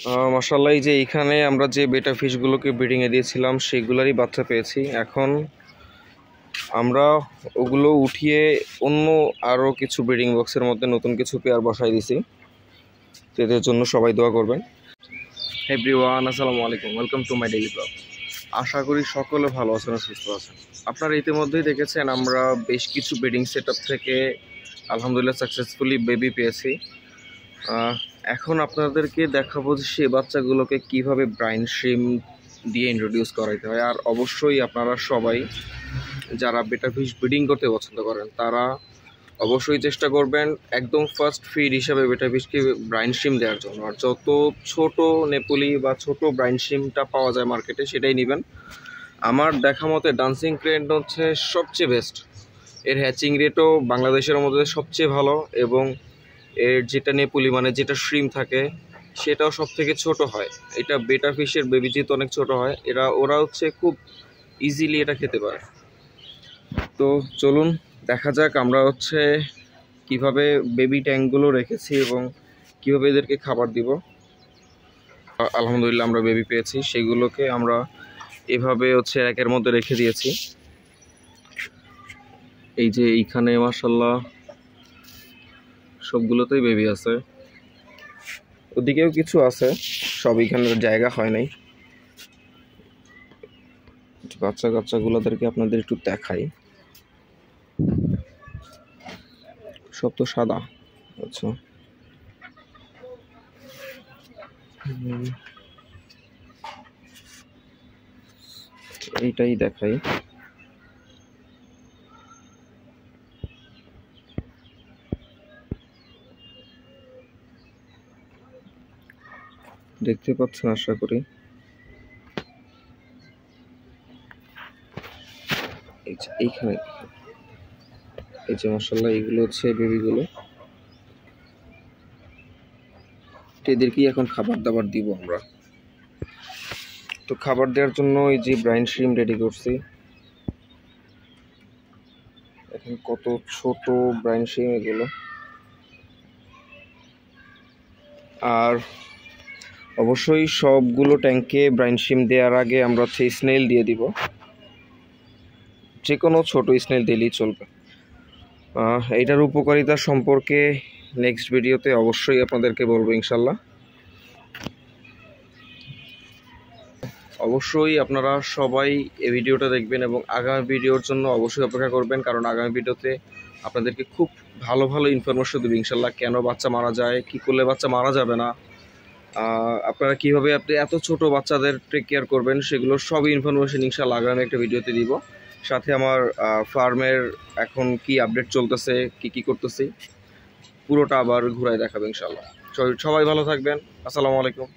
মাশাআল্লাহ, এই যে এইখানে আমরা যে বেটা ফিশগুলোকে ব্রিডিংয়ে দিয়েছিলাম সেগুলোরই বাচ্চা পেয়েছি। এখন আমরা ওগুলো উঠিয়ে অন্য আরও কিছু ব্রিডিং বক্সের মধ্যে নতুন কিছু পেয়ার বসাই দিছি। তো এদের জন্য সবাই দোয়া করবেন। এভরিওয়ান, আসসালামু আলাইকুম, welcome to my daily blog. আশা করি সকলে ভালো আছেন, সুস্থ আছেন। আপনারা ইতিমধ্যেই দেখেছেন আমরা বেশ কিছু ব্রিডিং সেট আপ থেকে আলহামদুলিল্লাহ সাকসেসফুলি বেবি পেয়েছি। এখন আপনাদেরকে দেখাবো যে সে বাচ্চাগুলোকে কিভাবে ব্রাইন শ্রিম দিয়ে ইন্ট্রোডিউস করাইতে হয়। আর অবশ্যই আপনারা সবাই যারা বেটা ফিশ ব্রিডিং করতে পছন্দ করেন তারা অবশ্যই চেষ্টা করবেন একদম ফার্স্ট ফিড হিসাবে বেটা ফিশকে ব্রাইন শ্রিম দেওয়ার জন্য। আর যত ছোট নেপুলি বা ছোট ব্রাইন শ্রিমটা পাওয়া যায় মার্কেটে সেটাই নেবেন। আমার দেখা মতে ডান্সিং ক্রেন হচ্ছে সবচেয়ে বেস্ট। এর হ্যাচিং রেটও বাংলাদেশের মধ্যে সবচেয়ে ভালো এবং এর যেটা নেপুলি মানে যেটা শ্রিম থাকে সেটাও সব থেকে ছোট হয়। এটা বেটা ফিশের বেবি যেহেতু অনেক ছোট হয়, ওরা হচ্ছে খুব ইজিলি এটা খেতে পারে। তো চলুন দেখা যাক আমরা হচ্ছে কিভাবে বেবি ট্যাঙ্কগুলো রেখেছি এবং কিভাবে এদেরকে খাবার দিব। আলহামদুলিল্লাহ আমরা বেবি পেয়েছি, সেগুলোকে আমরা এভাবে হচ্ছে একের মধ্যে রেখে দিয়েছি। এই যে এইখানে মাশাআল্লাহ সবগুলোতেই বেবি আছে, ওদিকেও কিছু আছে, সব এখানে জায়গা হয় নাই। বাচ্চাগুলোদেরকে আপনাদের একটু দেখাই। সব তো সাদা। আচ্ছা, এইটাই দেখাই। দেখতে পাচ্ছেন আশা করি। এইখানে এই যে মাশাআল্লাহ এগুলো হচ্ছে বেবিগুলো। এদেরকেই এখন খাবার দাবার দিব আমরা। তো খাবার দেওয়ার জন্য এই যে ব্রাইন শ্রিম রেডি করছি। এখন কত ছোট ব্রাইন শ্রিম এগুলো। আর অবশ্যই সবগুলো ট্যাঙ্কে ব্রাইন শ্রিম দেওয়ার আগে আমরা হচ্ছে স্নেল দিয়ে দিব। যে কোনো ছোট স্নেল দিলেই চলবে। এইটার উপকারিতা সম্পর্কে নেক্সট ভিডিওতে অবশ্যই আপনাদেরকে বলবো ইনশাল্লাহ। অবশ্যই আপনারা সবাই এই ভিডিওটা দেখবেন এবং আগামী ভিডিওর জন্য অবশ্যই অপেক্ষা করবেন, কারণ আগামী ভিডিওতে আপনাদেরকে খুব ভালো ভালো ইনফরমেশন দেবে ইনশাল্লাহ। কেন বাচ্চা মারা যায়, কি করলে বাচ্চা মারা যাবে না, আপনারা কীভাবে আপনি এত ছোট বাচ্চাদের টেক কেয়ার করবেন, সেগুলো সবই ইনফরমেশন ইনশাল্লাহ আগামী একটা ভিডিওতে দিব। সাথে আমার ফার্মের এখন কি আপডেট চলতেছে, কি করতেছি পুরোটা আবার ঘুরায় দেখাবে ইনশাল্লাহ। সবাই ভালো থাকবেন। আসসালামু আলাইকুম।